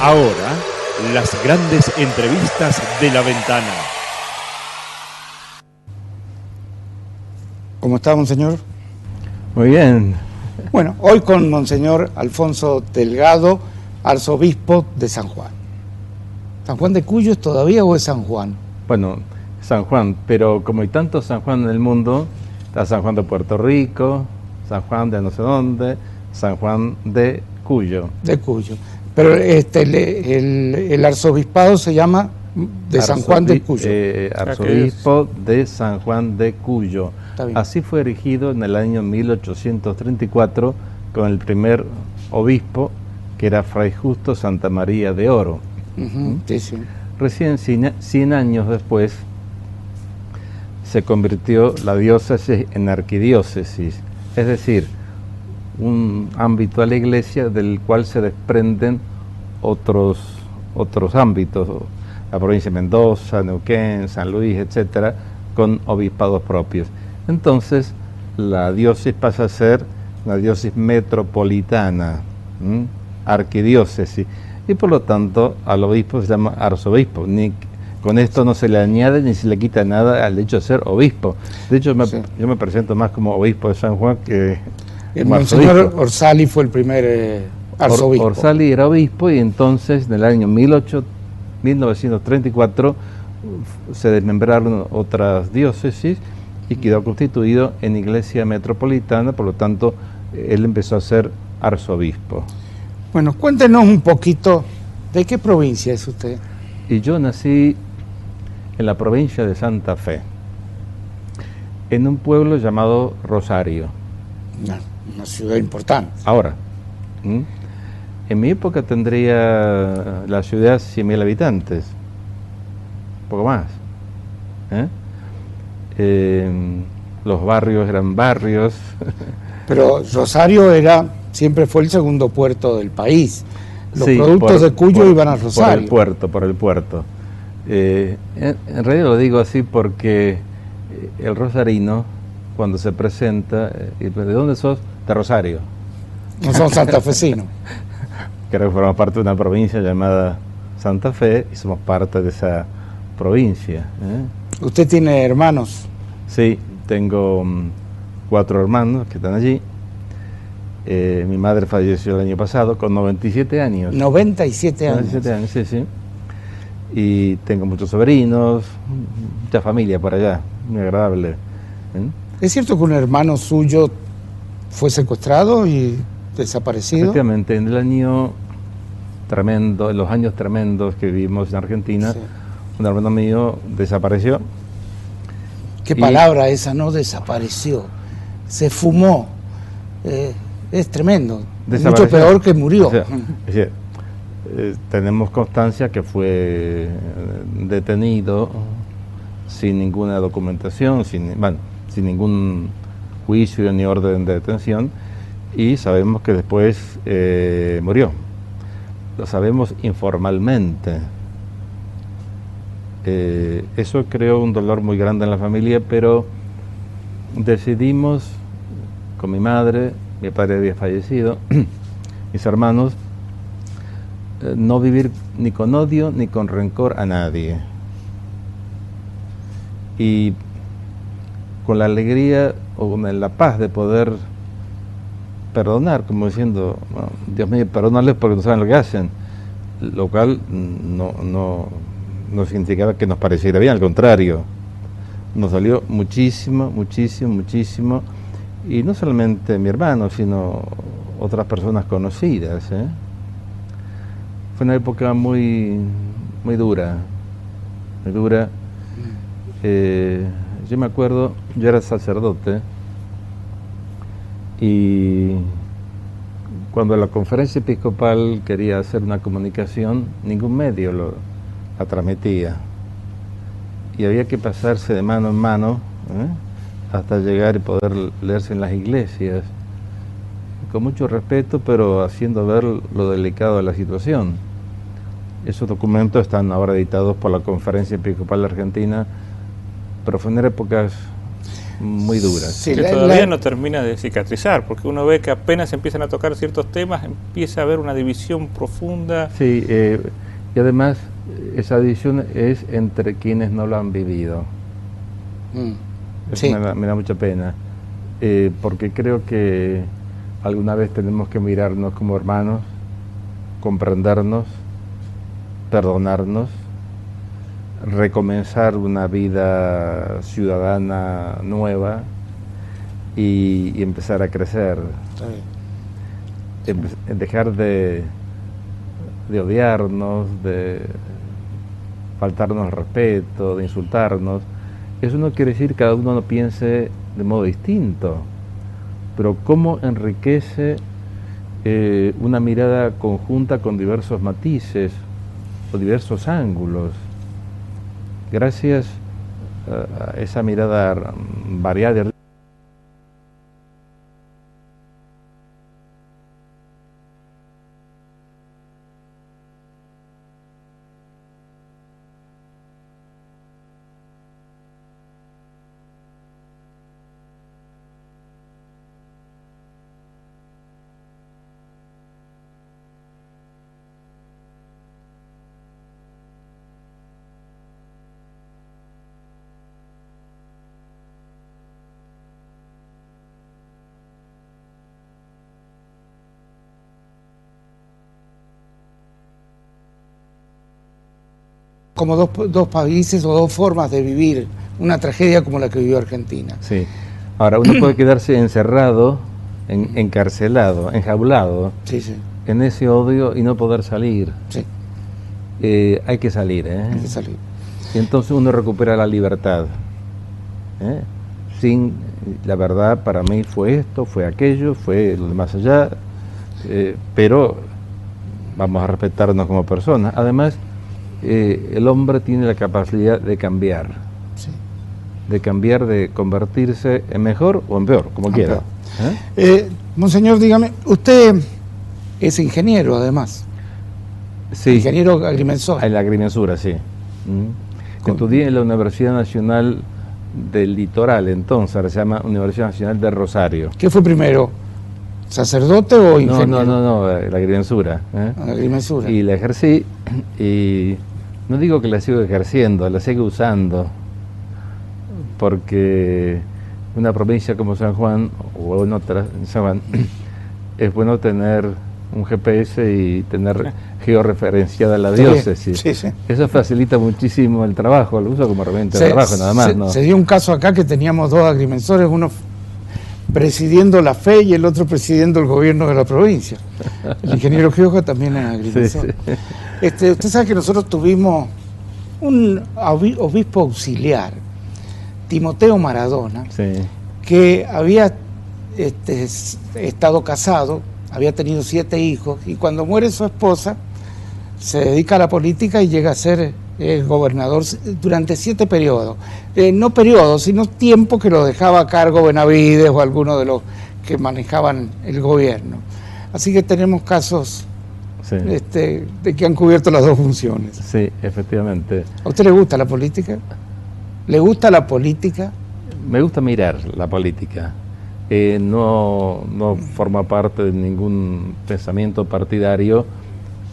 Ahora, las grandes entrevistas de La Ventana. ¿Cómo está, monseñor? Muy bien. Bueno, hoy con monseñor Alfonso Delgado, arzobispo de San Juan. ¿San Juan de Cuyo es todavía o es San Juan? Bueno, San Juan, pero como hay tantos San Juan en el mundo, está San Juan de Puerto Rico, San Juan de no sé dónde, San Juan de Cuyo. De Cuyo. Pero el arzobispado se llama de San Juan de Cuyo. Arzobispo de San Juan de Cuyo. Está bien. Así fue erigido en el año 1834 con el primer obispo, que era Fray Justo Santa María de Oro. Sí, sí. Recién 100 años después se convirtió la diócesis en arquidiócesis, es decir, un ámbito a la iglesia del cual se desprenden otros ámbitos, la provincia de Mendoza, Neuquén, San Luis, etcétera, con obispados propios. Entonces, la diócesis pasa a ser una diócesis metropolitana, arquidiócesis, y por lo tanto al obispo se llama arzobispo. Con esto no se le añade ni se le quita nada al hecho de ser obispo. De hecho, yo me presento más como obispo de San Juan que el monseñor Orsali fue el primer arzobispo. Orsali era obispo y entonces en el año 1934 se desmembraron otras diócesis y quedó constituido en iglesia metropolitana, por lo tanto él empezó a ser arzobispo. Bueno, cuéntenos un poquito de qué provincia es usted. Y yo nací en la provincia de Santa Fe, en un pueblo llamado Rosario. Una ciudad importante. Ahora, en mi época tendría la ciudad 100.000 habitantes, un poco más. Los barrios eran barrios. Pero Rosario siempre fue el segundo puerto del país. Los sí, productos de Cuyo iban a Rosario. Por el puerto. En realidad lo digo así porque el rosarino, cuando se presenta, ¿de dónde sos? De Rosario. No son santafesinos. Creo que formamos parte de una provincia llamada Santa Fe y somos parte de esa provincia. ¿Usted tiene hermanos? Sí, tengo 4 hermanos que están allí. Mi madre falleció el año pasado con 97 años. 97 años. 97 años, sí, sí. Y tengo muchos sobrinos, mucha familia por allá, muy agradable. ¿Es cierto que un hermano suyo fue secuestrado y desaparecido? Efectivamente, en el año tremendo, en los años tremendos que vivimos en Argentina, sí, un hermano mío desapareció. ¿Qué palabra esa, no? Desapareció. Se fumó. Es tremendo. Mucho peor que murió. O sea, tenemos constancia que fue detenido sin ninguna documentación, sin ningún juicio ni orden de detención, y sabemos que después murió. Lo sabemos informalmente. Eso creó un dolor muy grande en la familia, pero decidimos con mi madre, mi padre había fallecido, mis hermanos, no vivir ni con odio ni con rencor a nadie. Y con la alegría o con la paz de poder perdonar, como diciendo, bueno, Dios mío, perdónales porque no saben lo que hacen, lo cual no significaba que nos pareciera bien, al contrario, nos dolió muchísimo, muchísimo, muchísimo, y no solamente mi hermano, sino otras personas conocidas. Fue una época muy dura, muy dura. Yo me acuerdo, yo era sacerdote, y cuando la conferencia episcopal quería hacer una comunicación, ningún medio la transmitía, y había que pasarse de mano en mano hasta llegar y poder leerse en las iglesias, con mucho respeto, pero haciendo ver lo delicado de la situación. Esos documentos están ahora editados por la Conferencia Episcopal de Argentina, pero fueron épocas muy duras. Sí, que todavía no termina de cicatrizar, porque uno ve que apenas empiezan a tocar ciertos temas, empieza a haber una división profunda. Sí, y además esa división es entre quienes no lo han vivido. Eso Sí. me da mucha pena, porque creo que alguna vez tenemos que mirarnos como hermanos, comprendernos, perdonarnos, recomenzar una vida ciudadana nueva y empezar a crecer. Dejar de odiarnos, de faltarnos al respeto, de insultarnos. Eso no quiere decir que cada uno no piense de modo distinto, pero cómo enriquece una mirada conjunta con diversos matices o diversos ángulos. Gracias a esa mirada variada. Como dos países o dos formas de vivir una tragedia como la que vivió Argentina. Sí. Ahora, uno puede quedarse encerrado, encarcelado, enjaulado, Sí, sí. en ese odio y no poder salir. Sí, Hay que salir, hay que salir. Y entonces uno recupera la libertad. Sin, la verdad, para mí fue esto, fue aquello, fue lo de más allá, pero vamos a respetarnos como personas. Además, el hombre tiene la capacidad de cambiar, Sí. de convertirse en mejor o en peor, como quiera. Monseñor, dígame, usted es ingeniero además, Sí, ingeniero agrimensor. en la agrimensura, sí. Estudié en la Universidad Nacional del Litoral, entonces, ahora se llama Universidad Nacional de Rosario. ¿Qué fue primero? ¿Sacerdote o ingeniero? No, la agrimensura. Agrimensura. Y la ejercí, y no digo que la sigo ejerciendo, la sigo usando, porque una provincia como San Juan, o en otra, en San Juan, es bueno tener un GPS y tener georreferenciada la diócesis. Sí, sí. Eso facilita muchísimo el trabajo, lo uso como herramienta de trabajo, nada más. ¿no? Se dio un caso acá que teníamos dos agrimensores, uno presidiendo la fe y el otro presidiendo el gobierno de la provincia. El ingeniero Gioja también es agrimensor. Sí. Usted sabe que nosotros tuvimos un obispo auxiliar, Timoteo Maradona, Sí. que había estado casado, había tenido 7 hijos, y cuando muere su esposa se dedica a la política y llega a ser gobernador durante 7 periodos. No periodos, sino tiempo que lo dejaba a cargo Benavides o alguno de los que manejaban el gobierno. Así que tenemos casos Sí. de que han cubierto las dos funciones. Sí, efectivamente. ¿A usted le gusta la política? ¿Le gusta la política? Me gusta mirar la política. No forma parte de ningún pensamiento partidario.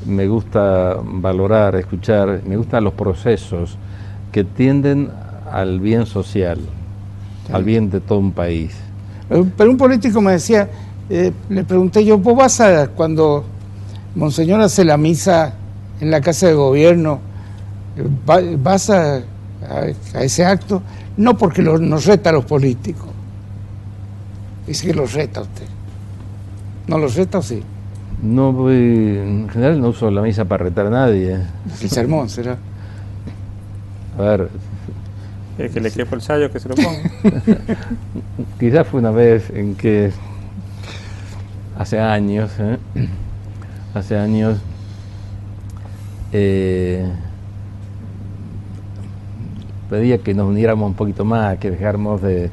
Me gusta valorar, escuchar, me gustan los procesos que tienden al bien social, al bien de todo un país. Pero un político me decía, le pregunté yo, ¿vos vas a, cuando Monseñor hace la misa en la Casa de Gobierno, vas a ese acto? No, porque nos reta a los políticos. Dice que los reta a usted. ¿No los reta o sí? No voy, en general no uso la misa para retar a nadie. El sermón será. A ver, El que le quepa el sayo, que se lo ponga. quizás fue una vez en que hace años, pedía que nos uniéramos un poquito más, que dejáramos de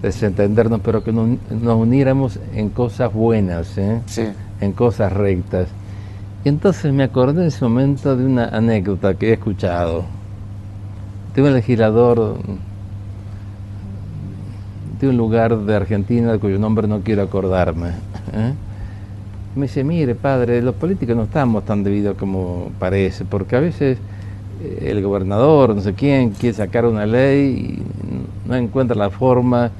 desentendernos, pero que nos uniéramos en cosas buenas, Sí. en cosas rectas. Y entonces me acordé en ese momento de una anécdota que he escuchado. De un legislador de un lugar de Argentina de cuyo nombre no quiero acordarme. Me dice, mire padre, los políticos no estamos tan debidos como parece, porque a veces el gobernador, no sé quién, quiere sacar una ley y no encuentra la forma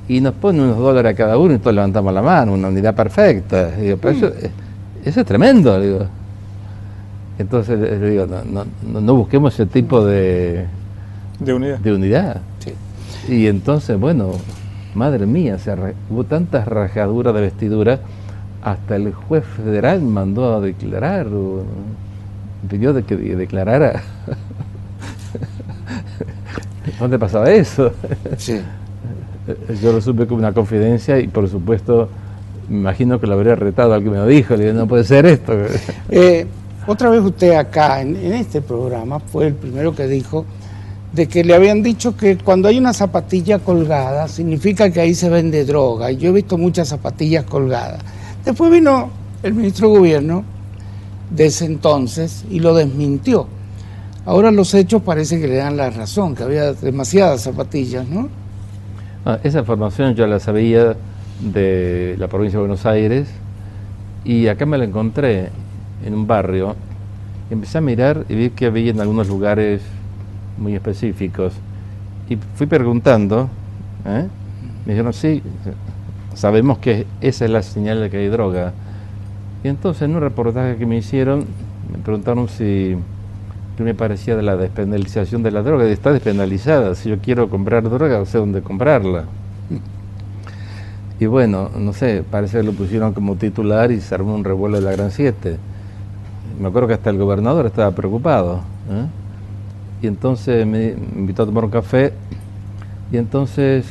y nos pone unos dólares a cada uno y todos levantamos la mano, una unidad perfecta. Y digo, pero eso es tremendo, le digo. Entonces le digo, no busquemos ese tipo de unidad. De unidad. Sí. Y entonces, bueno, madre mía, hubo tantas rajaduras de vestidura, hasta el juez federal mandó a declarar, pidió de que declarara. ¿Dónde pasaba eso? Sí. Yo lo supe como una confidencia y por supuesto me imagino que lo habría retado al que me lo dijo. Le dije, no puede ser esto. Otra vez usted acá, en este programa, fue el primero que dijo de que le habían dicho que cuando hay una zapatilla colgada significa que ahí se vende droga. Y yo he visto muchas zapatillas colgadas. Después vino el ministro de Gobierno de ese entonces y lo desmintió. Ahora los hechos parece que le dan la razón, que había demasiadas zapatillas, ¿no? Esa formación yo la sabía de la provincia de Buenos Aires y acá me la encontré en un barrio. Empecé a mirar y vi que había en algunos lugares muy específicos y fui preguntando, me dijeron, sí, sabemos que esa es la señal de que hay droga. Y entonces en un reportaje que me hicieron me preguntaron qué me parecía de la despenalización de la droga. Está despenalizada, si yo quiero comprar droga, no sé dónde comprarla. Y bueno, no sé, parece que lo pusieron como titular y se armó un revuelo de la Gran 7. Me acuerdo que hasta el gobernador estaba preocupado. Y entonces me invitó a tomar un café y entonces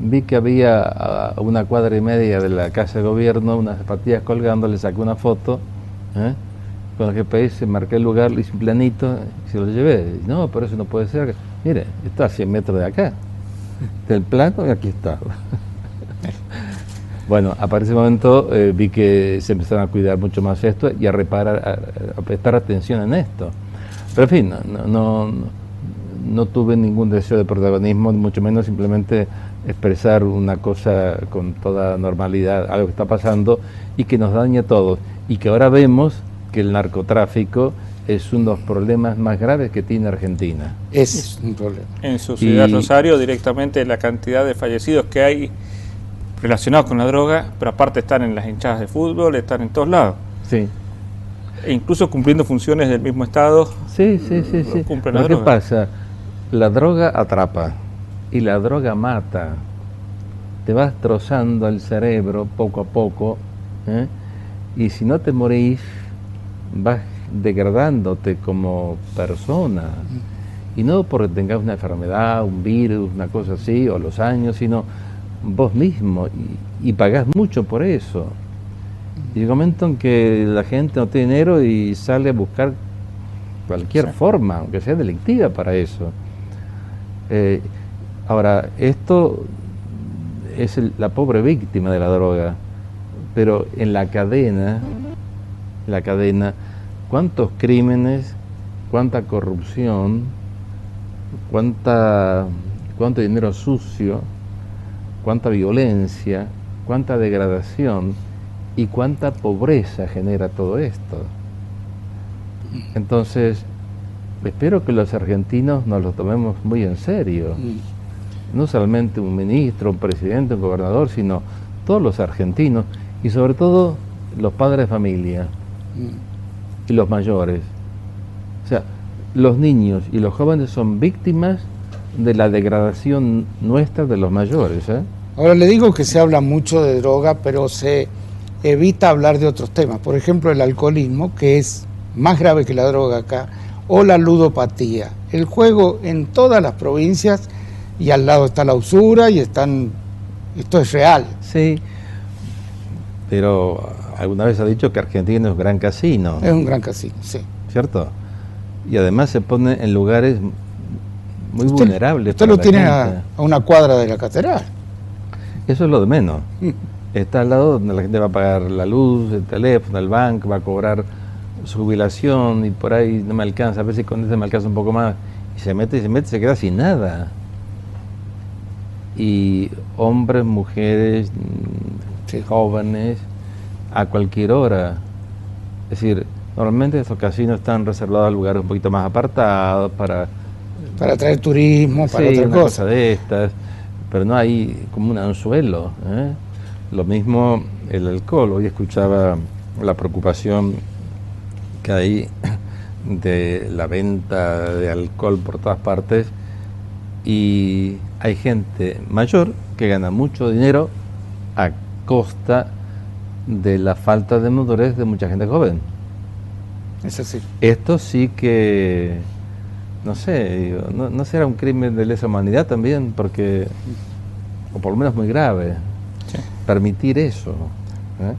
vi que había a 1,5 cuadras de la casa de gobierno unas zapatillas colgando, le saqué una foto, con el GPS marqué el lugar, le hice un planito y se lo llevé. Y, no, pero eso no puede ser. Mire, está a 100 metros de acá, del plano y aquí está. Bueno, a partir de ese momento vi que se empezaron a cuidar mucho más esto y a prestar atención en esto. Pero en fin, no tuve ningún deseo de protagonismo, mucho menos simplemente expresar una cosa con toda normalidad, algo que está pasando y que nos daña a todos. Y que ahora vemos que el narcotráfico es uno de los problemas más graves que tiene Argentina. Es un problema. En su ciudad, Rosario, directamente la cantidad de fallecidos que hay relacionados con la droga, pero aparte están en las hinchadas de fútbol, están en todos lados. Sí. E incluso cumpliendo funciones del mismo Estado. Sí. Cumplen la ¿Qué droga. pasa? La droga atrapa y la droga mata. Te vas trozando el cerebro poco a poco, y si no te morís, vas degradándote como persona. Y no porque tengas una enfermedad, un virus, una cosa así, o los años, sino vos mismo. Y pagás mucho por eso. Y llega un momento en que la gente no tiene dinero y sale a buscar cualquier forma, aunque sea delictiva, para eso. Ahora, esto es la pobre víctima de la droga, pero en la cadena, ¿cuántos crímenes, cuánta corrupción, cuánto dinero sucio, cuánta violencia, cuánta degradación y cuánta pobreza genera todo esto? Entonces, espero que los argentinos nos lo tomemos muy en serio. No solamente un ministro, un presidente, un gobernador, sino todos los argentinos y sobre todo los padres de familia y los mayores. O sea, los niños y los jóvenes son víctimas de la degradación nuestra de los mayores. Ahora le digo que se habla mucho de droga, pero se evita hablar de otros temas. Por ejemplo, el alcoholismo, que es más grave que la droga acá, o la ludopatía. El juego en todas las provincias, y al lado está la usura y esto es real. Sí, pero alguna vez ha dicho que Argentina es un gran casino. Es un gran casino, sí. ¿Cierto? Y además se pone en lugares muy vulnerables. Usted lo tiene a 1 cuadra de la catedral. Eso es lo de menos. Está al lado donde la gente va a pagar la luz, el teléfono, el banco, va a cobrar su jubilación y por ahí no me alcanza, a ver si con ese me alcanza un poco más. Y se mete, se queda sin nada. y hombres, mujeres, Sí. jóvenes, a cualquier hora. Es decir, normalmente estos casinos están reservados a lugares un poquito más apartados para Para turismo, para sí, otra una cosa. de estas, pero no hay como un anzuelo, ¿eh? Lo mismo el alcohol. Hoy escuchaba la preocupación que hay de la venta de alcohol por todas partes y hay gente mayor que gana mucho dinero a costa de la falta de madurez de mucha gente joven. Es así. Esto sí que, no sé, digo, no será un crimen de lesa humanidad también, porque, o por lo menos muy grave, Sí. permitir eso. ¿Eh?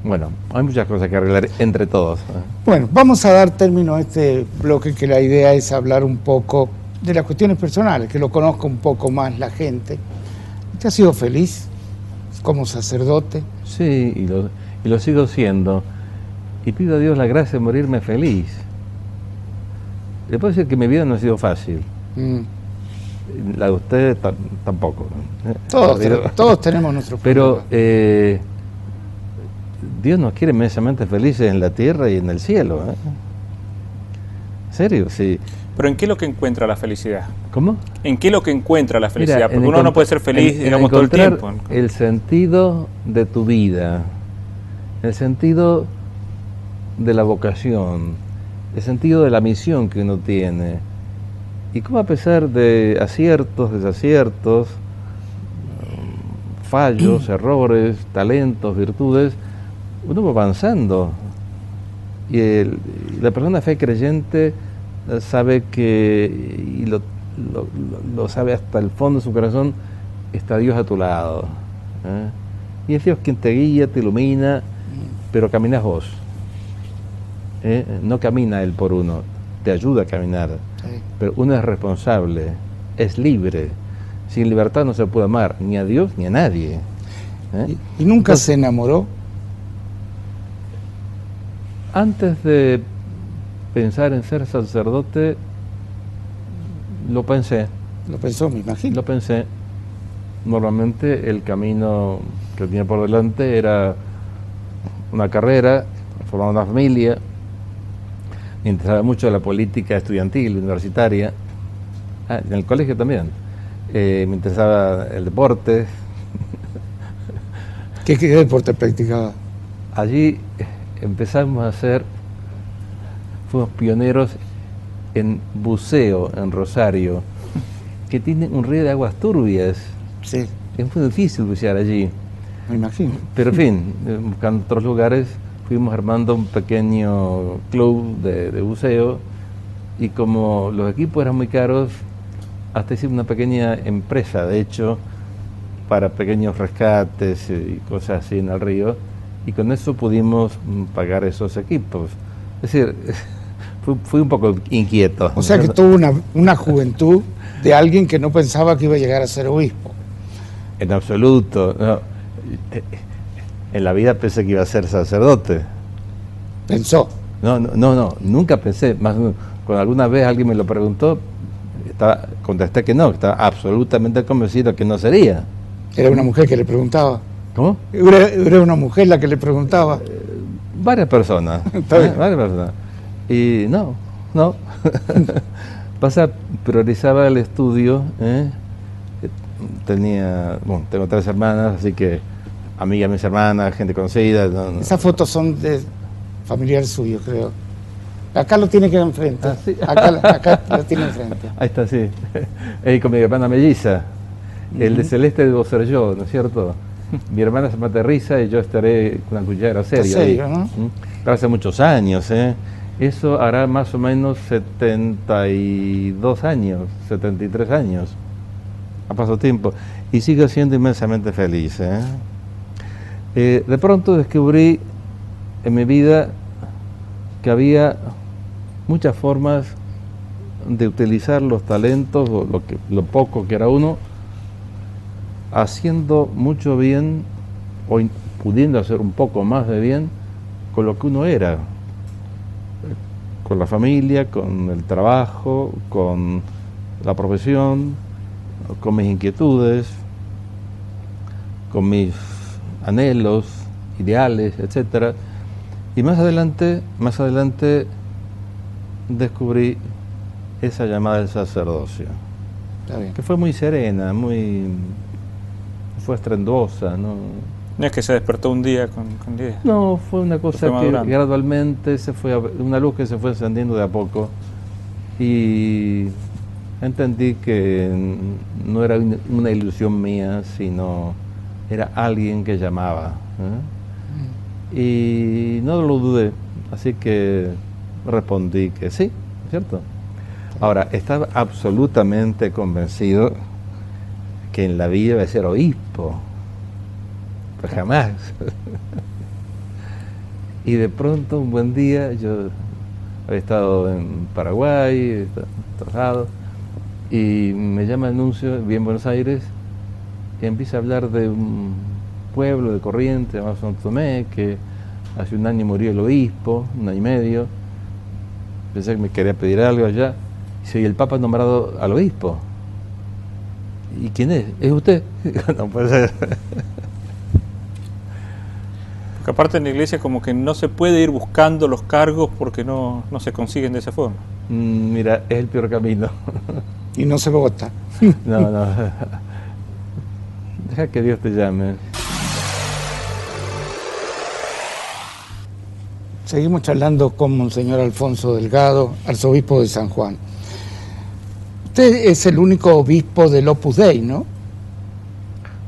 Bueno, hay muchas cosas que arreglar entre todos. Bueno, vamos a dar término a este bloque, que la idea es hablar un poco de las cuestiones personales, que lo conozca un poco más la gente. ¿Usted ha sido feliz como sacerdote? Sí, y lo sigo siendo. Y pido a Dios la gracia de morirme feliz. Le puedo decir que mi vida no ha sido fácil. Mm. La de ustedes tampoco. Todos tenemos nuestros Pero problemas. Dios nos quiere inmensamente felices en la tierra y en el cielo. ¿Eh? ¿En serio? Sí. Pero ¿en qué es lo que encuentra la felicidad? ¿Cómo? ¿En qué es lo que encuentra la felicidad? Mira, Porque en uno no puede ser feliz, en digamos, todo el encontrar tiempo. el sentido de tu vida, el sentido de la vocación, el sentido de la misión que uno tiene. Y cómo a pesar de aciertos, desaciertos, fallos, errores, talentos, virtudes, uno va avanzando. Y la persona de fe creyente sabe que, y lo sabe hasta el fondo de su corazón, está Dios a tu lado. ¿Eh? Y es Dios quien te guía, te ilumina, pero caminas vos. No camina Él por uno, te ayuda a caminar. Sí. Pero uno es responsable, es libre. Sin libertad no se puede amar ni a Dios ni a nadie. ¿Eh? ¿Y nunca se enamoró? Antes de pensar en ser sacerdote, lo pensé. Lo pensó, me imagino. Lo pensé. Normalmente el camino que tenía por delante era una carrera, formar una familia. Me interesaba mucho la política estudiantil, universitaria. En el colegio también. Me interesaba el deporte. ¿Qué deporte practicaba? Allí empezamos a hacer, fuimos pioneros en buceo en Rosario, que tiene un río de aguas turbias. Sí, Es muy difícil bucear allí. me imagino. Pero en fin, buscando otros lugares, fuimos armando un pequeño club de buceo y como los equipos eran muy caros, hasta hicimos una pequeña empresa, de hecho, para pequeños rescates y cosas así en el río, y con eso pudimos pagar esos equipos. Es decir, fui un poco inquieto. O sea que tuvo una juventud de alguien que no pensaba que iba a llegar a ser obispo. En absoluto, no. En la vida pensé que iba a ser sacerdote. Pensó. No, nunca pensé. Más cuando alguna vez alguien me lo preguntó, contesté que no, estaba absolutamente convencido que no sería. Era una mujer que le preguntaba. ¿Cómo? Era una mujer la que le preguntaba. Varias personas. Está bien. Varias personas. Y no. Priorizaba el estudio. Tengo 3 hermanas, así que amigas de mis hermanas, gente conocida. Esas fotos son de familiar suyo, creo. Acá lo tiene que enfrente. Ah, sí. Acá lo tiene enfrente. Ahí está, sí. Con mi hermana melliza. El de celeste debo ser yo, ¿no es cierto? Mi hermana se me aterriza y yo estaré con una cuchara seria. Serio, ¿no? Pero hace muchos años, ¿eh? Eso hará más o menos 72 años, 73 años. Ha pasado tiempo. Y sigo siendo inmensamente feliz, ¿eh? De pronto descubrí en mi vida que había muchas formas de utilizar los talentos, o lo poco que era uno, haciendo mucho bien o pudiendo hacer un poco más de bien con lo que uno era, con la familia, con el trabajo, con la profesión, con mis inquietudes. con mis anhelos, ideales, etcétera. Y más adelante descubrí esa llamada del sacerdocio, que fue muy serena, fue estrendosa, ¿no? No es que se despertó un día con idea. No, fue una cosa fue que madurando. gradualmente una luz que se fue encendiendo de a poco, y entendí que no era una ilusión mía, sino era alguien que llamaba, ¿eh? Y no lo dudé, así que respondí que sí, ¿cierto? Ahora, estaba absolutamente convencido que en la vida iba a ser obispo, pues jamás. Y de pronto, un buen día, yo había estado en Paraguay, trabajado, y me llama el nuncio, vi en Buenos Aires, y empieza a hablar de un pueblo de Corrientes, llamado Santo Tomé, que hace un año murió el obispo, un año y medio. Pensé que me quería pedir algo allá. Dice, ¿y el Papa ha nombrado al obispo? ¿Y quién es? ¿Es usted? No puede ser. Porque aparte en la iglesia como que no se puede ir buscando los cargos porque no se consiguen de esa forma. Mira, es el peor camino. Y no se vota. No. Deja que Dios te llame. Seguimos charlando con Monseñor Alfonso Delgado, arzobispo de San Juan. Usted es el único obispo del Opus Dei, ¿no?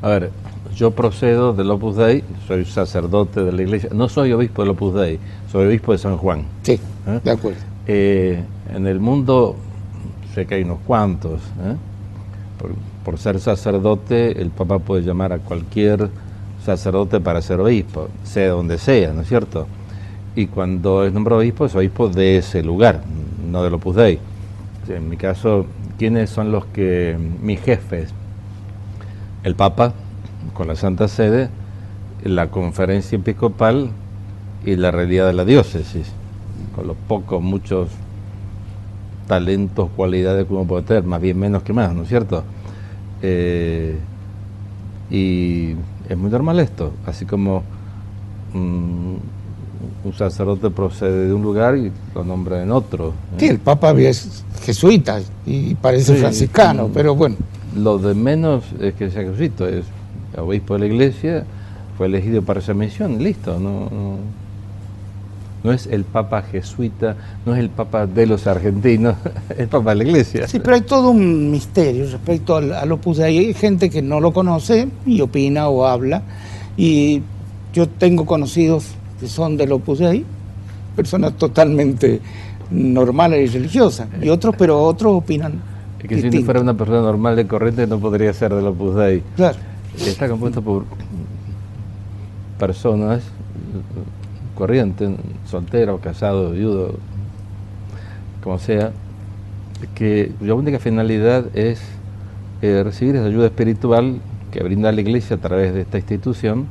A ver, yo procedo del Opus Dei, soy sacerdote de la iglesia, no soy obispo del Opus Dei, soy obispo de San Juan. Sí, de acuerdo. En el mundo sé que hay unos cuantos, por ser sacerdote, el Papa puede llamar a cualquier sacerdote para ser obispo, sea donde sea, ¿no es cierto? Y cuando es nombrado obispo, es obispo de ese lugar, no del Opus Dei. En mi caso, ¿quiénes son mis jefes? El Papa, con la Santa Sede, la Conferencia Episcopal y la realidad de la diócesis, con los muchos talentos, cualidades que uno puede tener, más bien menos que más, ¿no es cierto? Y es muy normal esto, así como un sacerdote procede de un lugar y lo nombra en otro. Sí, el Papa es jesuita y parece franciscano, pero bueno. Lo de menos es que sea jesuita, es obispo de la iglesia, fue elegido para esa misión, listo, no es el Papa jesuita, no es el Papa de los argentinos, es el Papa de la iglesia. Sí, pero hay todo un misterio respecto al Opus Dei. Hay gente que no lo conoce y opina o habla, y yo tengo conocidos que son del Opus Dei, personas totalmente normales y religiosas, y otros opinan Es que distinto. si no fuera una persona normal de corriente no podría ser del Opus Dei. Claro. Está compuesto por personas corrientes, solteros, casados, viudos, como sea, que cuya única finalidad es recibir esa ayuda espiritual que brinda la Iglesia a través de esta institución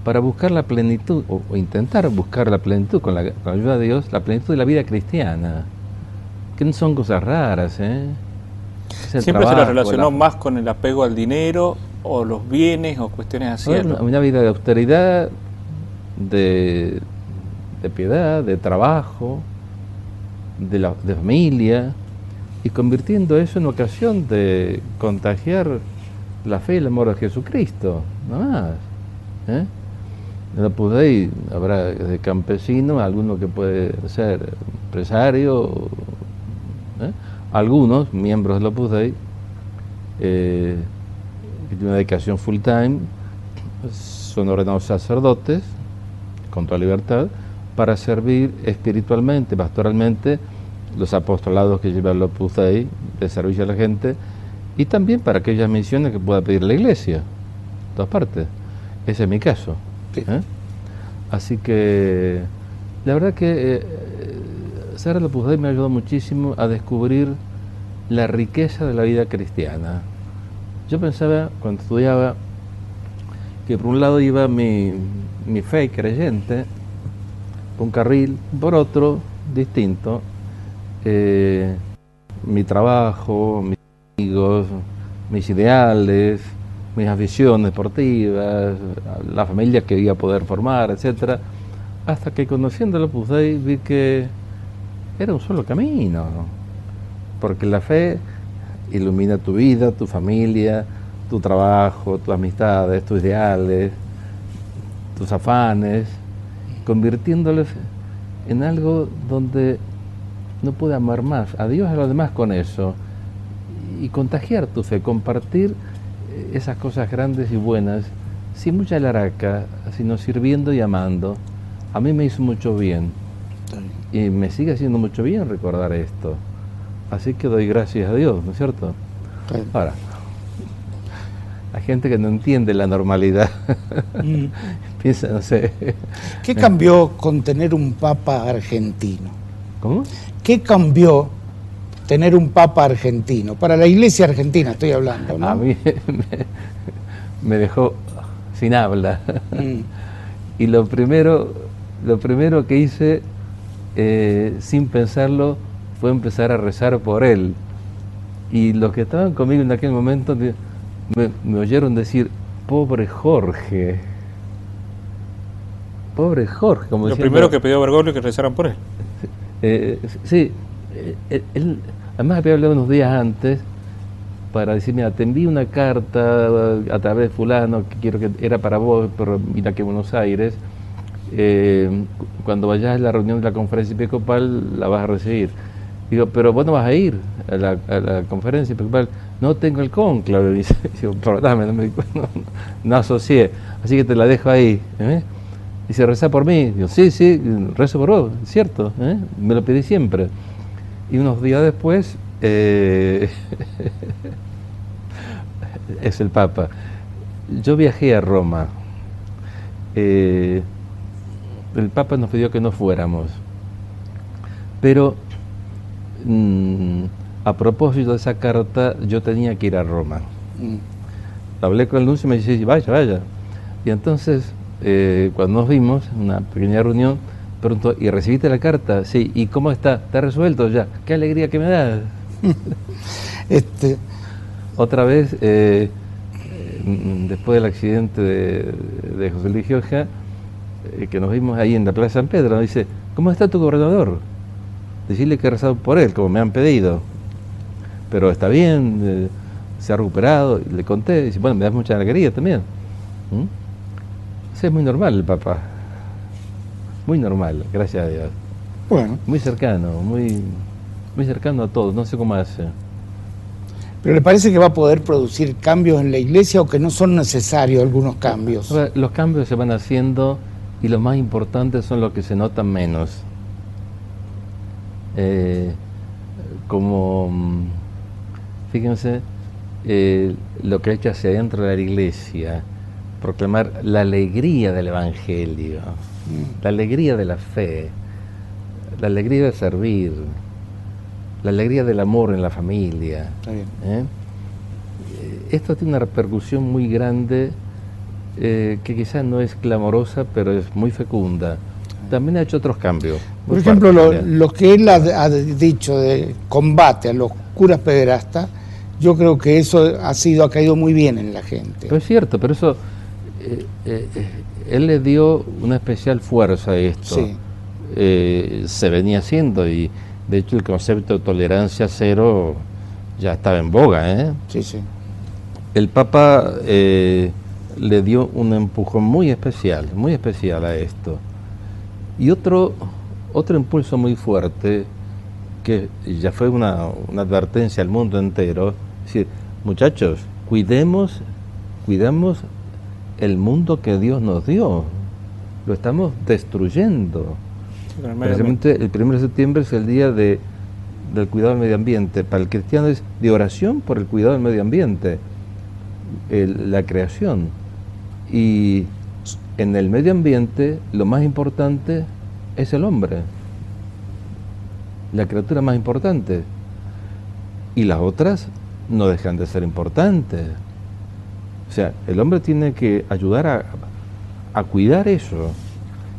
para buscar la plenitud, o intentar buscar la plenitud con la ayuda de Dios, la plenitud de la vida cristiana, que no son cosas raras, Siempre se la relacionó más con el apego al dinero o los bienes o cuestiones así. Una vida de austeridad, de piedad, de trabajo, de familia, y convirtiendo eso en ocasión de contagiar la fe y el amor a Jesucristo, nada más. En la Opus Dei habrá de campesino, alguno que puede ser empresario, algunos miembros del Opus Dei que tienen una dedicación full time, son ordenados sacerdotes con toda libertad para servir espiritualmente, pastoralmente, los apostolados que lleva el Opus Dei de servicio a la gente, y también para aquellas misiones que pueda pedir la Iglesia, en todas partes. Ese es mi caso. Sí. Así que la verdad que ser el Opus Dei me ayudó muchísimo a descubrir la riqueza de la vida cristiana. Yo pensaba, cuando estudiaba, que por un lado iba mi fe creyente, por un carril, por otro, distinto, mi trabajo, mis amigos, mis ideales, mis aficiones deportivas, la familia que iba a poder formar, etcétera, hasta que conociéndolo, pues ahí vi que era un solo camino, porque la fe ilumina tu vida, tu familia, tu trabajo, tus amistades, tus ideales, tus afanes, convirtiéndolos en algo donde no puede amar más a Dios y a los demás con eso, y contagiar tu fe, compartir esas cosas grandes y buenas, sin mucha laraca, sino sirviendo y amando. A mí me hizo mucho bien, y me sigue haciendo mucho bien recordar esto. Así que doy gracias a Dios, ¿no es cierto? Ahora, hay gente que no entiende la normalidad. Piensa, no sé. ¿Qué cambió con tener un papa argentino? ¿Cómo? ¿Qué cambió tener un papa argentino? Para la iglesia argentina estoy hablando, ¿no? A mí me dejó sin habla. Y lo primero que hice, sin pensarlo, fue empezar a rezar por él. Y los que estaban conmigo en aquel momento me oyeron decir, pobre Jorge. Pobre Jorge. Como Lo diciendo, primero que pidió Bergoglio que rezaran por él. Sí, él además había hablado unos días antes para decir, mira, te envío una carta a través de fulano, que quiero que era para vos, pero mira que Buenos Aires, cuando vayas a la reunión de la conferencia episcopal la vas a recibir. Digo, pero vos no vas a ir a la conferencia episcopal. No tengo el cónclave, dice. Digo, perdóname, no asocié, así que te la dejo ahí. Dice, reza por mí. Digo, sí, rezo por vos, es cierto, me lo pedí siempre. Y unos días después, es el Papa. Yo viajé a Roma. El Papa nos pidió que no fuéramos. Pero, a propósito de esa carta, yo tenía que ir a Roma. Hablé con el nuncio y me dice, vaya. Y entonces, cuando nos vimos, en una pequeña reunión, preguntó, ¿y recibiste la carta? Sí. ¿Y cómo está? ¿Está resuelto ya? ¡Qué alegría que me da! Otra vez, después del accidente de José Luis Gioja, que nos vimos ahí en la Plaza San Pedro, dice, ¿cómo está tu gobernador? Decirle que he rezado por él, como me han pedido. Pero está bien, se ha recuperado. Y le conté, dice, bueno, me da mucha alegría también. Es muy normal el Papa. Muy normal, gracias a Dios. Bueno. Muy cercano, muy cercano a todos, no sé cómo hace. ¿Pero le parece que va a poder producir cambios en la iglesia o que no son necesarios algunos cambios? Los cambios se van haciendo y los más importantes son los que se notan menos. Fíjense, lo que ha hecho hacia adentro de la iglesia, proclamar la alegría del Evangelio, la alegría de la fe, la alegría de servir, la alegría del amor en la familia. Está bien. Esto tiene una repercusión muy grande, que quizás no es clamorosa, pero es muy fecunda. También ha hecho otros cambios. Por ejemplo, lo que él ha dicho de combate a los curas pederastas, yo creo que eso ha caído muy bien en la gente. Pero es cierto, pero eso, él le dio una especial fuerza a esto. Sí. Se venía haciendo y de hecho el concepto de tolerancia cero ya estaba en boga. Sí, sí. El Papa le dio un empujón muy especial a esto. Y otro impulso muy fuerte, que ya fue una advertencia al mundo entero, es decir, muchachos, cuidemos el mundo que Dios nos dio, lo estamos destruyendo. Precisamente el 1 de septiembre es el día del cuidado del medio ambiente. Para el cristiano es de oración por el cuidado del medio ambiente, la creación. Y en el medio ambiente lo más importante es el hombre, la criatura más importante, y las otras no dejan de ser importantes. O sea, el hombre tiene que ayudar a cuidar eso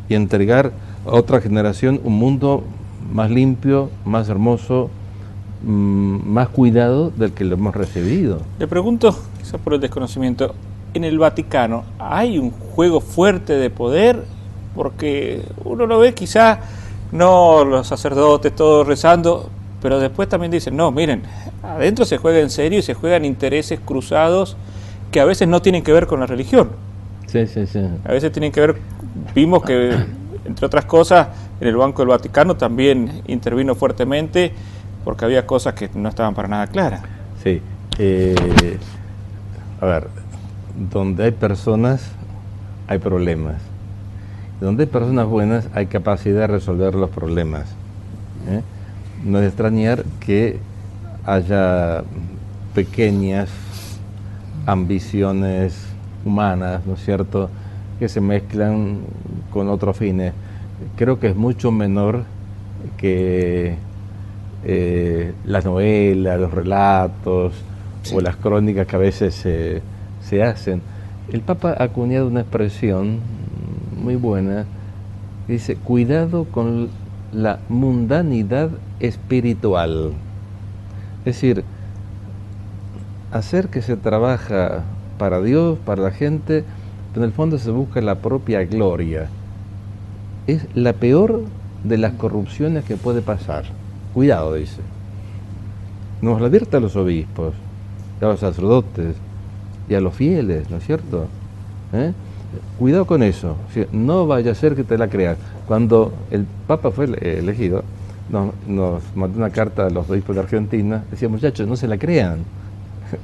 y entregar a otra generación un mundo más limpio, más hermoso, más cuidado del que lo hemos recibido. Le pregunto, quizás por el desconocimiento, en el Vaticano hay un juego fuerte de poder, porque uno lo ve quizá, no los sacerdotes todos rezando, pero después también dicen, no, miren, adentro se juega en serio y se juegan intereses cruzados que a veces no tienen que ver con la religión. Sí, sí, sí. A veces tienen que ver, vimos que, entre otras cosas, en el Banco del Vaticano también intervino fuertemente porque había cosas que no estaban para nada claras. Sí. A ver, donde hay personas, hay problemas. Donde hay personas buenas, hay capacidad de resolver los problemas. No es extrañar que haya pequeñas ambiciones humanas, ¿no es cierto?, que se mezclan con otros fines. Creo que es mucho menor que las novelas, los relatos, sí, o las crónicas que a veces se hacen. El Papa ha acuñado una expresión muy buena que dice: cuidado con la mundanidad espiritual. Es decir, hacer que se trabaja para Dios, para la gente, pero en el fondo se busca la propia gloria. Es la peor de las corrupciones que puede pasar. Cuidado, dice. Nos lo advierte a los obispos, a los sacerdotes y a los fieles, ¿no es cierto? Cuidado con eso. O sea, no vaya a ser que te la creas. Cuando el Papa fue elegido, nos mandó una carta a los obispos de Argentina, decía: muchachos, no se la crean.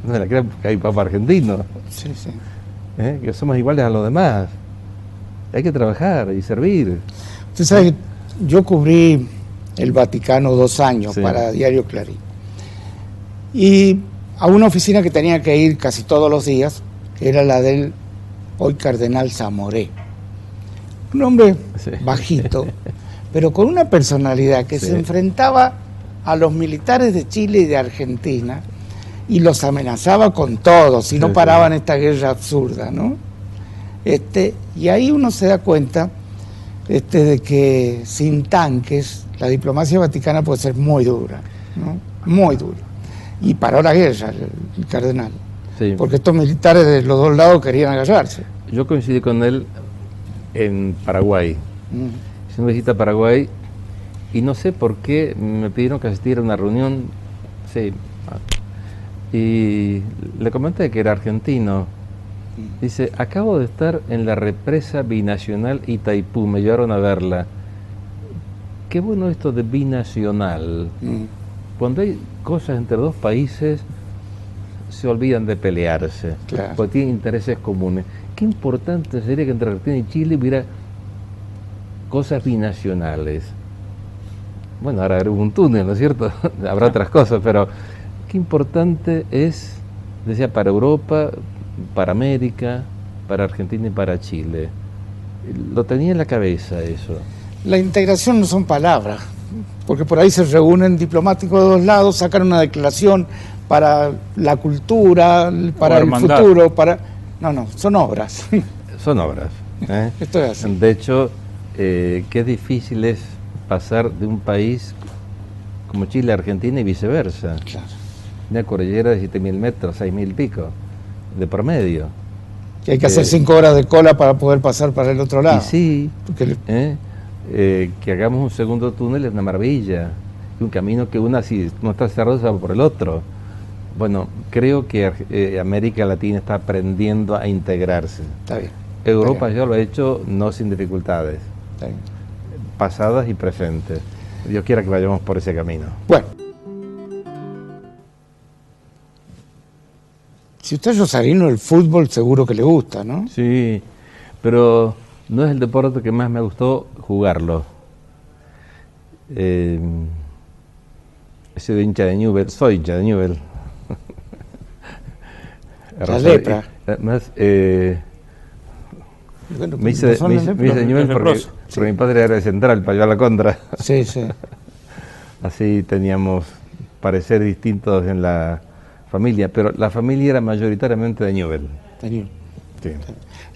No se la crean porque hay Papa argentino. Sí, sí. Que somos iguales a los demás. Hay que trabajar y servir. Usted sabe que yo cubrí el Vaticano 2 años, sí, para Diario Clarín. Y a una oficina que tenía que ir casi todos los días, que era la del hoy cardenal Zamoré. Un hombre, sí, bajito, pero con una personalidad que, sí, se enfrentaba a los militares de Chile y de Argentina y los amenazaba con todo si no, sí, paraban, sí, esta guerra absurda, ¿no? Y ahí uno se da cuenta de que sin tanques la diplomacia vaticana puede ser muy dura, ¿no? Muy dura. Y paró la guerra el cardenal, sí, porque estos militares de los dos lados querían agarrarse. Yo coincidí con él en Paraguay. Hice una visita a Paraguay y no sé por qué me pidieron que asistiera a una reunión, sí, y le comenté que era argentino. Dice: acabo de estar en la represa binacional Itaipú, me llevaron a verla. Qué bueno esto de binacional. Cuando hay cosas entre dos países, se olvidan de pelearse, claro, porque tienen intereses comunes. Qué importante sería que entre Argentina y Chile hubiera cosas binacionales. Bueno, ahora habrá un túnel, ¿no es cierto? Habrá otras cosas, pero qué importante es, decía, para Europa, para América, para Argentina y para Chile. Lo tenía en la cabeza eso. La integración no son palabras, porque por ahí se reúnen diplomáticos de dos lados, sacan una declaración para la cultura, para el futuro, para... No, son obras. Son obras. Esto es así. De hecho, qué difícil es pasar de un país como Chile a Argentina y viceversa. Claro. Una cordillera de 7.000 metros, 6.000 y pico, de promedio. Que hay que hacer 5 horas de cola para poder pasar para el otro lado. Y sí, que hagamos un segundo túnel es una maravilla. Un camino que una, si no está cerrado, se va por el otro. Bueno, creo que América Latina está aprendiendo a integrarse. Está bien. Europa ya lo ha hecho, no sin dificultades. Está bien. Pasadas y presentes. Dios quiera que vayamos por ese camino. Bueno. Si usted es rosarino, el fútbol seguro que le gusta, ¿no? Sí, pero no es el deporte que más me gustó jugarlo. He sido hincha de Newell's, soy hincha de Newell's. La lepra. Además, bueno, me hice de Newell's porque mi padre era de Central, para llevar la contra. Sí, sí. Así teníamos pareceres distintos en la familia, pero la familia era mayoritariamente de Newell's. Sí.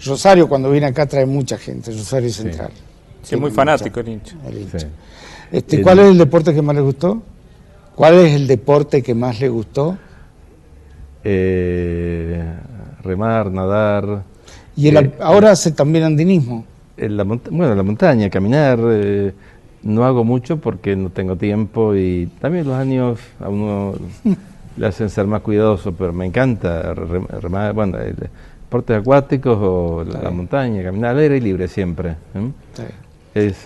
Rosario, cuando viene acá, trae mucha gente, Rosario Central. Sí, es muy fanático el hincha. Sí. ¿Cuál es el deporte que más le gustó? ¿Cuál es el deporte que más le gustó? remar, nadar. Y ahora hace también andinismo. Bueno, la montaña, caminar. No hago mucho porque no tengo tiempo y también los años a uno le hacen ser más cuidadoso, pero me encanta remar, bueno, deportes acuáticos o la montaña, caminar al aire libre siempre.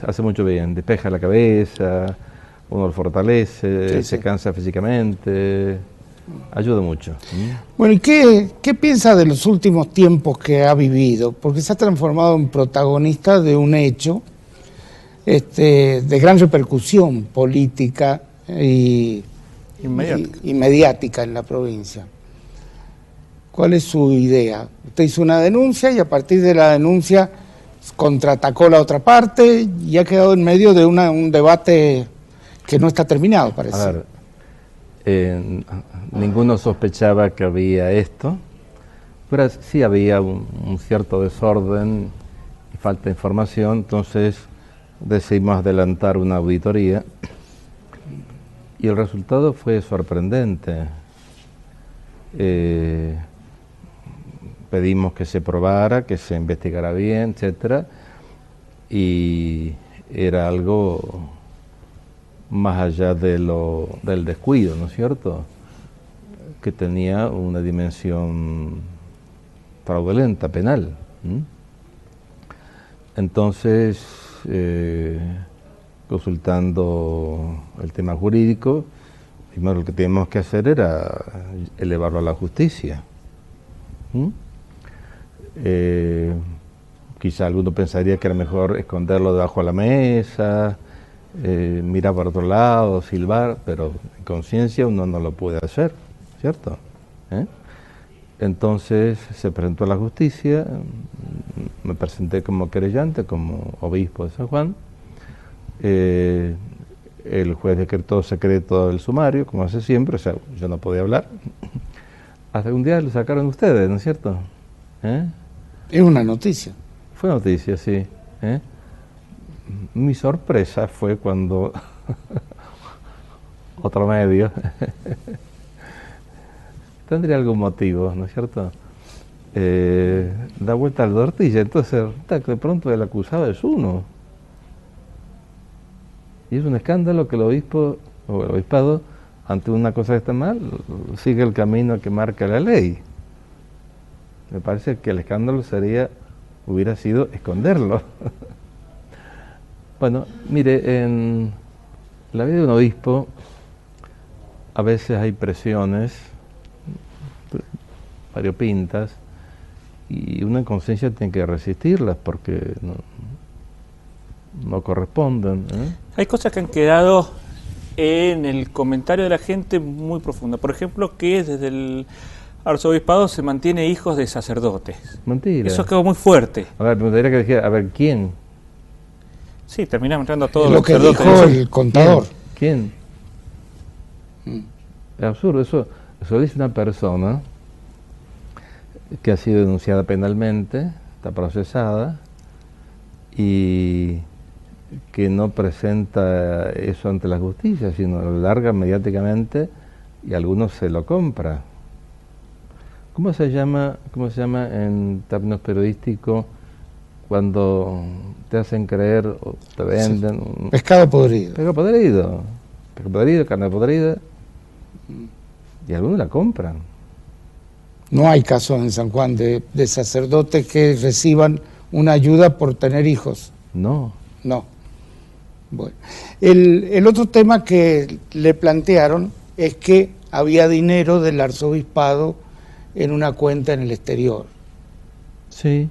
Hace mucho bien, despeja la cabeza, uno lo fortalece, se cansa físicamente, ayuda mucho. Bueno, ¿y qué piensa de los últimos tiempos que ha vivido? Porque se ha transformado en protagonista de un hecho de gran repercusión política y mediática en la provincia. ¿Cuál es su idea? Usted hizo una denuncia y a partir de la denuncia contraatacó la otra parte y ha quedado en medio de un debate que no está terminado, parece. A ver, ninguno sospechaba que había esto, pero sí había un cierto desorden y falta de información, entonces decidimos adelantar una auditoría y el resultado fue sorprendente. Pedimos que se probara, que se investigara bien, etcétera, y era algo más allá del descuido, ¿no es cierto?, que tenía una dimensión fraudulenta, penal. Entonces, consultando el tema jurídico, primero lo que teníamos que hacer era elevarlo a la justicia. Quizá alguno pensaría que era mejor esconderlo debajo de la mesa, mirar para otro lado, silbar, pero en conciencia uno no lo puede hacer, ¿cierto? Entonces se presentó a la justicia, me presenté como querellante, como obispo de San Juan. El juez decretó secreto del sumario, como hace siempre, o sea, yo no podía hablar. Hasta un día lo sacaron ustedes, ¿no es cierto? Es una noticia. Fue noticia, sí. Mi sorpresa fue cuando otro medio tendría algún motivo, ¿no es cierto? Da vuelta al tortilla, entonces de pronto el acusado es uno. Y es un escándalo que el obispo o el obispado, ante una cosa que está mal, sigue el camino que marca la ley. Me parece que el escándalo hubiera sido esconderlo. Bueno, mire, en la vida de un obispo a veces hay presiones variopintas y una conciencia tiene que resistirlas porque no corresponden. Hay cosas que han quedado en el comentario de la gente muy profunda. Por ejemplo, que desde el arzobispado se mantiene hijos de sacerdotes. Mentira. Eso quedó muy fuerte. A ver, me gustaría que dijera, a ver, ¿quién? Sí, terminamos entrando a todos lo los que sacerdotes. dijo el contador. ¿Quién? Es absurdo, eso dice una persona que ha sido denunciada penalmente, está procesada y que no presenta eso ante la justicia, sino lo larga mediáticamente y algunos se lo compra. ¿Cómo se llama en términos periodísticos cuando te hacen creer o te venden? Sí. Pescado podrido. Pescado podrido, carne podrida, y algunos la compran. No hay casos en San Juan de sacerdotes que reciban una ayuda por tener hijos. No. No. Bueno, el otro tema que le plantearon es que había dinero del arzobispado en una cuenta en el exterior. Sí,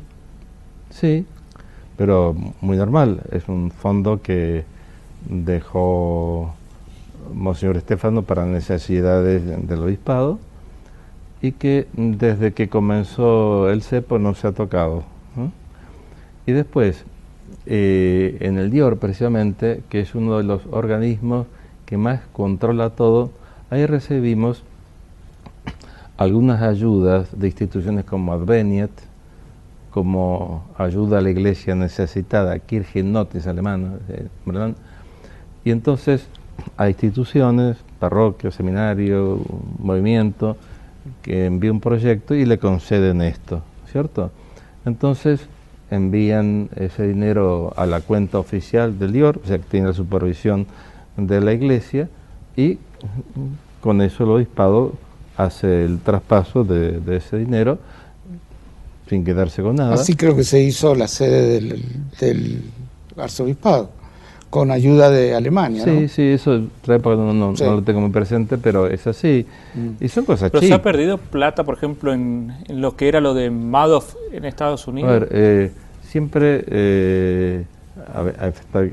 pero muy normal. Es un fondo que dejó Monseñor Estéfano para necesidades del obispado y que desde que comenzó el cepo no se ha tocado, ¿no? Y después, en el DIOR precisamente, que es uno de los organismos que más controla todo, ahí recibimos algunas ayudas de instituciones como Adveniat, como ayuda a la iglesia necesitada, Kirchenotis alemana, y entonces a instituciones, parroquias, seminarios, movimiento, que envía un proyecto y le conceden esto, ¿cierto? Entonces envían ese dinero a la cuenta oficial del IOR, o sea, que tiene la supervisión de la iglesia, y con eso el obispado hace el traspaso de ese dinero sin quedarse con nada. Así creo que se hizo la sede del arzobispado, con ayuda de Alemania, Sí, ¿no? sí, eso otra época Sí. no lo tengo muy presente, pero es así. Y son cosas Pero se ha chicas. perdido plata, por ejemplo, en lo que era lo de Madoff en Estados A Unidos. ver, siempre,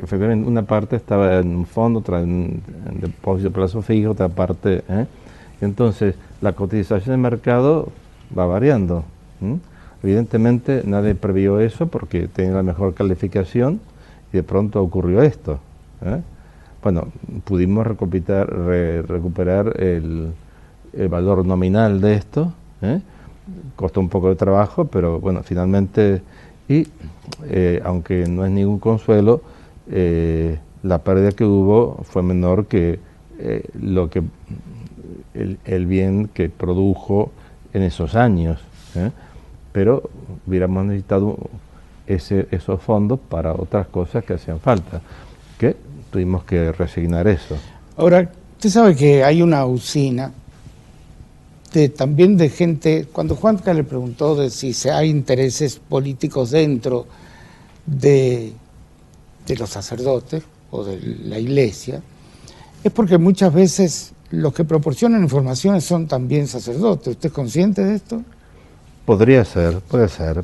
efectivamente, una parte estaba en un fondo, otra en depósito de plazo fijo, otra parte. Y entonces, la cotización de mercado va variando. Evidentemente, nadie previó eso porque tenía la mejor calificación y de pronto ocurrió esto. Bueno, pudimos recuperar el valor nominal de esto. Costó un poco de trabajo, pero bueno, finalmente, y aunque no es ningún consuelo, la pérdida que hubo fue menor que lo que el bien que produjo en esos años, pero hubiéramos necesitado esos fondos para otras cosas que hacían falta, que tuvimos que resignar eso. Ahora, usted sabe que hay una usina también de gente, cuando Juanca le preguntó de si hay intereses políticos dentro de los sacerdotes o de la iglesia, es porque muchas veces los que proporcionan informaciones son también sacerdotes. ¿Usted es consciente de esto? Podría ser, puede ser.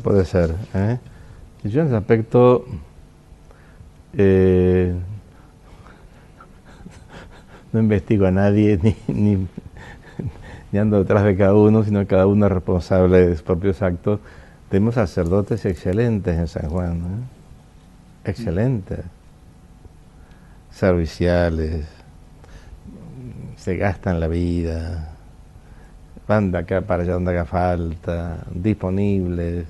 Yo en ese aspecto no investigo a nadie ni ando detrás de cada uno, sino cada uno es responsable de sus propios actos. Tenemos sacerdotes excelentes en San Juan, excelentes, serviciales, se gastan la vida, van de acá para allá donde haga falta, disponibles.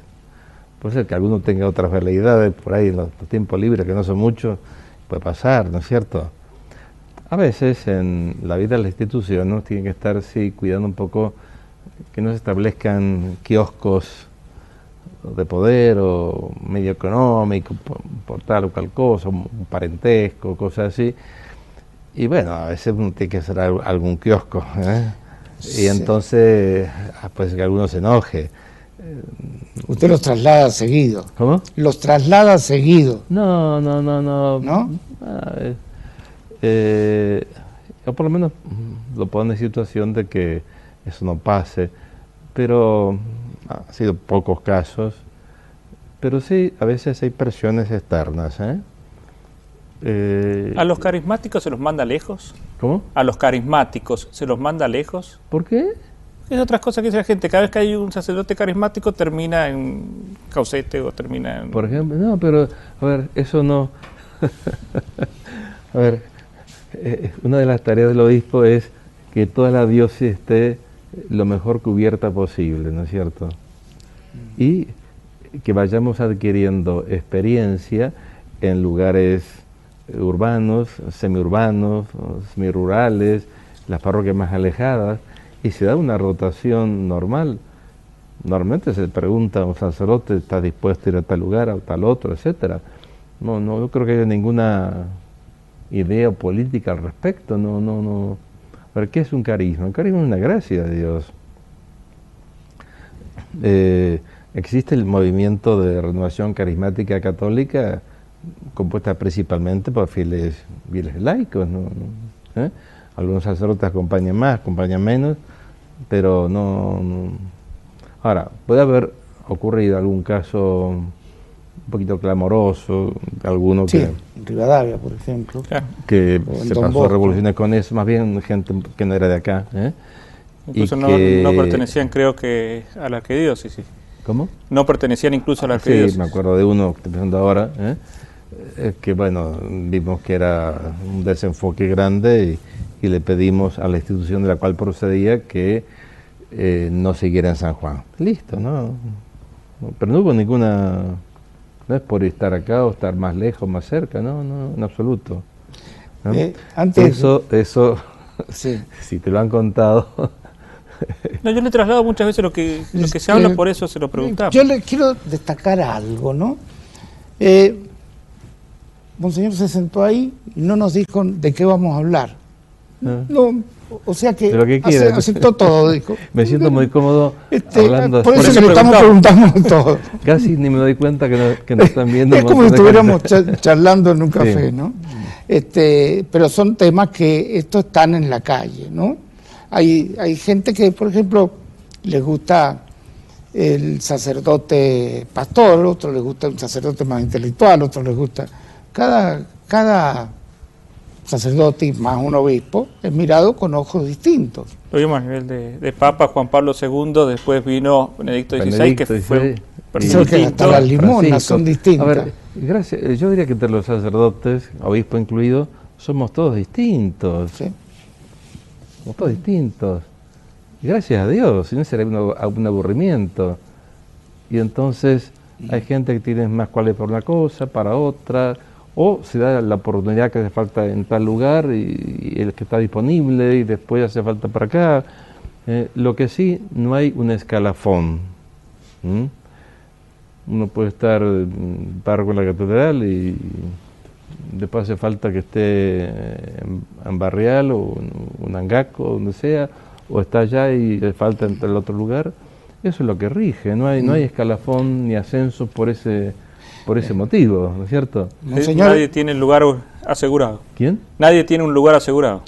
Puede ser que alguno tenga otras veleidades por ahí en los tiempos libres, que no son muchos, puede pasar, ¿no es cierto? A veces en la vida de la institución uno tiene que estar, sí, cuidando un poco que no se establezcan kioscos de poder o medio económico por tal o cual cosa, un parentesco, cosas así. Y bueno, a veces uno tiene que hacer algún kiosco, Sí. Y entonces, pues que alguno se enoje. Usted los traslada seguido. ¿Cómo? Los traslada seguido, No. ¿no? O por lo menos lo pone en situación de que eso no pase, pero ha sido pocos casos, pero sí, a veces hay presiones externas. ¿A los carismáticos se los manda lejos? ¿Cómo? ¿A los carismáticos se los manda lejos? ¿Por qué? Es otras cosas que dice la gente. Cada vez que hay un sacerdote carismático termina en Caucete o termina en... Por ejemplo, no, pero, a ver, eso no... A ver, una de las tareas del obispo es que toda la diócesis esté lo mejor cubierta posible, ¿no es cierto? Y que vayamos adquiriendo experiencia en lugares urbanos, semiurbanos, semirurales, las parroquias más alejadas, y se da una rotación normal. Normalmente se pregunta a un sacerdote, ¿está dispuesto a ir a tal lugar, a tal otro, etcétera? No creo que haya ninguna idea política al respecto, no. A ver, ¿qué es un carisma? Un carisma es una gracia de Dios. Existe el movimiento de renovación carismática católica compuesta principalmente por fieles laicos, ¿no? Algunos sacerdotes acompañan más, acompañan menos, pero no. Ahora, puede haber ocurrido algún caso un poquito clamoroso, alguno Sí, en Rivadavia, por ejemplo. Claro. que O en se Don pasó Bosco. revoluciones con eso, más bien gente que no era de acá. Incluso Y no, que- no pertenecían, creo que, a la arquidiócesis. ¿Cómo? No pertenecían incluso a la Sí, arquidiócesis. me acuerdo de uno que estoy pensando ahora, que bueno, vimos que era un desenfoque grande y le pedimos a la institución de la cual procedía que no siguiera en San Juan. Listo, ¿no? Pero no hubo ninguna, no es por estar acá o estar más lejos, más cerca, no, en absoluto. ¿no? Antes, Eso, sí. si te lo han contado, No, yo le traslado muchas veces lo que se habla, por eso se lo preguntamos. Yo le quiero destacar algo, ¿no? Monseñor se sentó ahí y no nos dijo de qué vamos a hablar. No, o sea que, de lo que quiera. aceptó todo, dijo. Me siento muy cómodo hablando por así. eso que le estamos preguntando todo. Casi ni me doy cuenta que nos están viendo. Es como si estuviéramos charlando en un Sí. café, ¿no? Pero son temas que estos están en la calle, ¿no? Hay gente que, por ejemplo, les gusta el sacerdote pastor, otro les gusta un sacerdote más intelectual, otro les gusta... Cada sacerdote, más un obispo, es mirado con ojos distintos. Lo vimos a nivel de Papa Juan Pablo II, después vino Benedicto XVI, que fue Creo que hasta las limonas son distintas. A ver, gracias. Yo diría que entre los sacerdotes, obispo incluido, somos todos distintos. ¿Sí? Somos todos distintos. Y gracias a Dios, si no sería un aburrimiento. Y entonces hay gente que tiene más cualidades para una cosa, para otra, o se da la oportunidad que hace falta en tal lugar y el que está disponible y después hace falta para acá. Lo que sí, no hay un escalafón. Uno puede estar párroco en la catedral y después hace falta que esté en Barrial o en Angaco, donde sea, o está allá y le falta en el otro lugar. Eso es lo que rige, no hay escalafón ni ascenso por ese motivo, ¿no es cierto? Monseñor, nadie tiene un lugar asegurado. ¿Quién? Nadie tiene un lugar asegurado.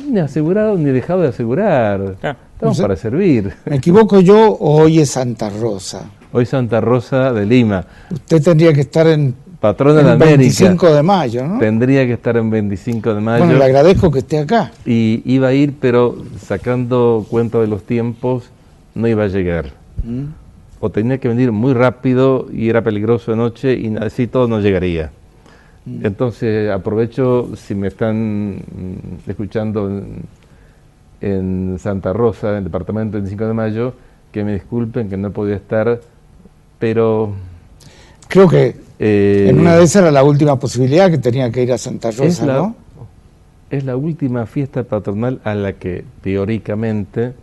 Ni asegurado ni dejado de asegurar. Claro. Estamos para servir. ¿me equivoco yo o hoy es Santa Rosa? Hoy Santa Rosa de Lima, Usted tendría que estar en patrona de el América. 25 de mayo, ¿no? Tendría que estar en 25 de mayo. Bueno, le agradezco que esté acá. Y iba a ir, pero sacando cuenta de los tiempos, no iba a llegar. O tenía que venir muy rápido y era peligroso de noche y así todo no llegaría. Entonces aprovecho, si me están escuchando en Santa Rosa, en el departamento del 25 de mayo, que me disculpen que no podía estar, pero... Creo que en una de esas era la última posibilidad que tenía que ir a Santa Rosa, ¿no? Es la última fiesta patronal a la que teóricamente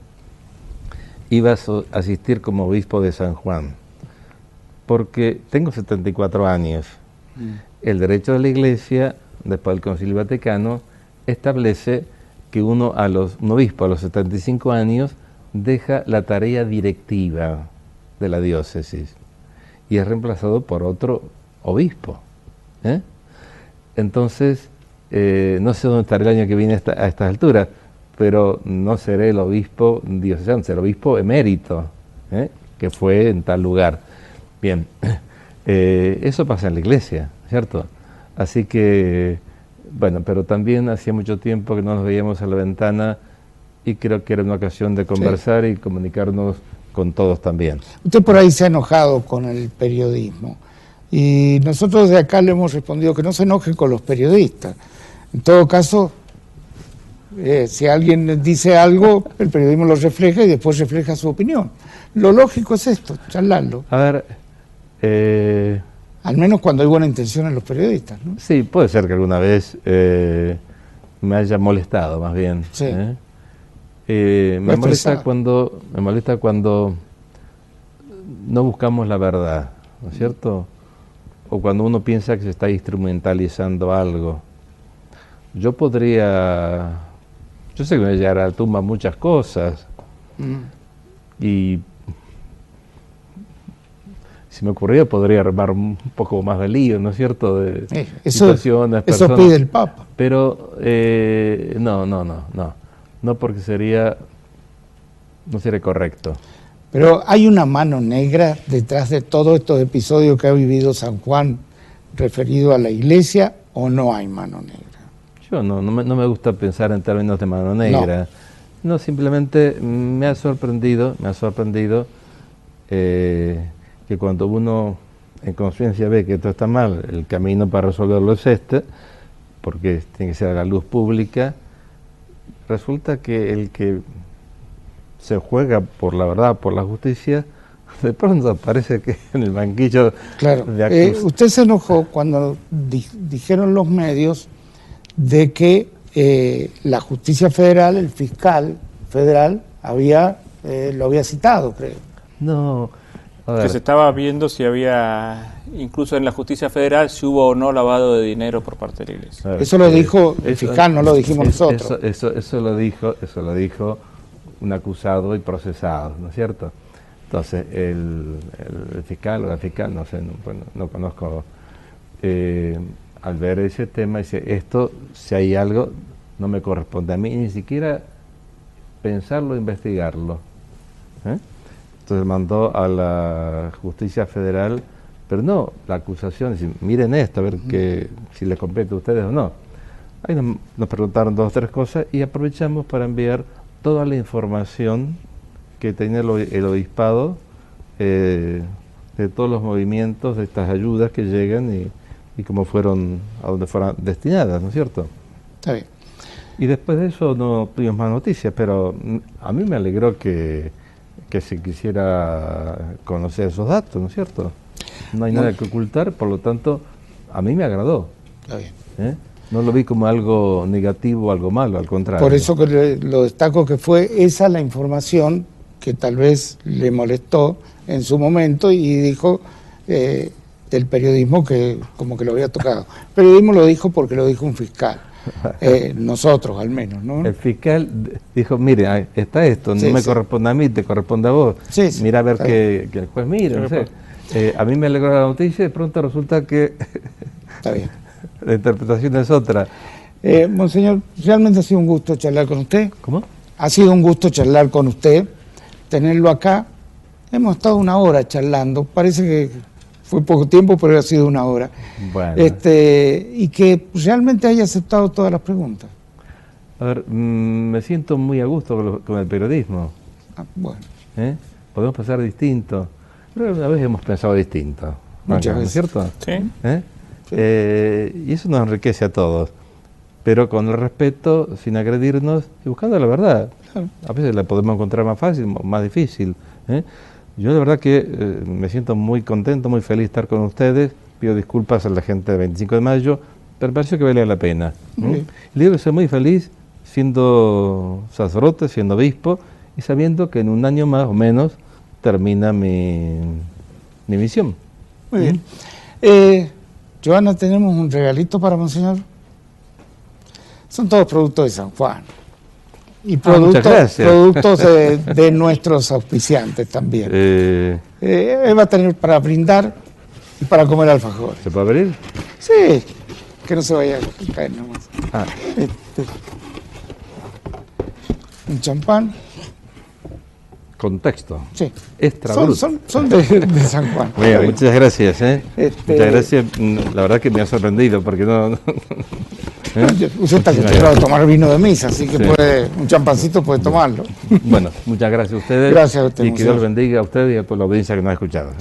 iba a asistir como obispo de San Juan, porque tengo 74 años. El derecho de la Iglesia, después del Concilio Vaticano, establece que un obispo a los 75 años deja la tarea directiva de la diócesis y es reemplazado por otro obispo. Entonces, no sé dónde estaré el año que viene a estas alturas, pero no seré el obispo diocesano, seré el obispo emérito, que fue en tal lugar. Bien, eso pasa en la Iglesia, ¿cierto? Así que, bueno, pero también hacía mucho tiempo que no nos veíamos a la ventana y creo que era una ocasión de conversar y comunicarnos con todos también. Usted por ahí se ha enojado con el periodismo y nosotros de acá le hemos respondido que no se enoje con los periodistas. En todo caso, si alguien dice algo, el periodismo lo refleja y después refleja su opinión. Lo lógico es esto, charlarlo. A ver... Al menos cuando hay buena intención en los periodistas, ¿no? Sí, puede ser que alguna vez me haya molestado, más bien. Sí. Me molesta cuando no buscamos la verdad, ¿no es cierto? O cuando uno piensa que se está instrumentalizando algo. Yo sé que me voy a llegar a la tumba muchas cosas y si me ocurría podría armar un poco más de lío, ¿no es cierto? De situaciones, eso personas. pide el Papa. Pero no porque no sería correcto. Pero hay una mano negra detrás de todos estos episodios que ha vivido San Juan referido a la Iglesia, ¿o no hay mano negra? Yo no me gusta pensar en términos de mano negra. No, simplemente me ha sorprendido que cuando uno en conciencia ve que esto está mal, el camino para resolverlo es porque tiene que ser a la luz pública, resulta que el que se juega por la verdad, por la justicia, de pronto parece que en el banquillo de usted se enojó cuando dijeron los medios de que la justicia federal, el fiscal federal, había lo había citado, creo. No, a Que ver, se estaba viendo si había, incluso en la justicia federal, si hubo o no lavado de dinero por parte de la iglesia. a ver, Eso lo dijo el eso- fiscal, no lo dijimos nosotros. Eso lo dijo un acusado y procesado, ¿no es cierto? Entonces, el fiscal o la fiscal, no sé, bueno, no conozco, al ver ese tema, dice, esto, si hay algo, no me corresponde a mí, ni siquiera pensarlo, investigarlo. ¿eh? Entonces mandó a la justicia federal, pero no la acusación, decir, miren esto, a ver si les compete a ustedes o no. Ahí nos preguntaron 2 o 3 cosas y aprovechamos para enviar toda la información que tenía el obispado de todos los movimientos, de estas ayudas que llegan y cómo fueron, a dónde fueron destinadas, ¿no es cierto? Está bien. Y después de eso no tuvimos más noticias, pero a mí me alegró que se quisiera conocer esos datos, ¿no es cierto? No hay nada que ocultar, por lo tanto, a mí me agradó. Está bien. ¿eh? No lo vi como algo negativo, algo malo, al contrario. Por eso que lo destaco que fue esa la información que tal vez le molestó en su momento y dijo del periodismo que como que lo había tocado. El periodismo lo dijo porque lo dijo un fiscal. Nosotros al menos, ¿no? El fiscal dijo, mire, está esto, no Sí, me sí. corresponde a mí, te corresponde a vos. Sí, sí, Mira a ver está que el juez mire, no sé. A mí me alegró la noticia y de pronto resulta que Está bien. la interpretación es otra. Monseñor, realmente ha sido un gusto charlar con usted. ¿Cómo? Ha sido un gusto charlar con usted, tenerlo acá. Hemos estado 1 hora charlando, parece que fue poco tiempo, pero ha sido 1 hora. Bueno. Y que realmente haya aceptado todas las preguntas. A ver, me siento muy a gusto con el periodismo. Bueno, ¿eh? Podemos pensar distinto. Pero una vez hemos pensado distinto. Muchas ¿No es veces. cierto? Sí. ¿Eh? Sí. Y eso nos enriquece a todos. Pero con el respeto, sin agredirnos y buscando la verdad. Claro. A veces la podemos encontrar más fácil, más difícil. ¿eh? Yo de verdad que me siento muy contento, muy feliz de estar con ustedes. Pido disculpas a la gente del 25 de mayo, pero me pareció que valía la pena. Muy bien. Le digo que soy muy feliz siendo sacerdote, siendo obispo y sabiendo que en 1 año más o menos termina mi misión. Muy bien. Joana, tenemos un regalito para Monseñor. Son todos productos de San Juan. Y muchas gracias. productos de nuestros auspiciantes también. Él va a tener para brindar y para comer alfajores. ¿Se puede abrir? Sí, que no se vaya a caer nomás. Ah, Un champán. contexto. Sí. Extra Son, brut. son de San Juan. Muy bien, muchas gracias. Este- Muchas gracias. La verdad que me ha sorprendido porque no. Usted está acostumbrado a tomar vino de misa, así que Sí. un champancito puede tomarlo. Bueno, muchas gracias a ustedes. Gracias a usted, Y que Dios Monseñor. bendiga a ustedes y a toda la audiencia que nos ha escuchado.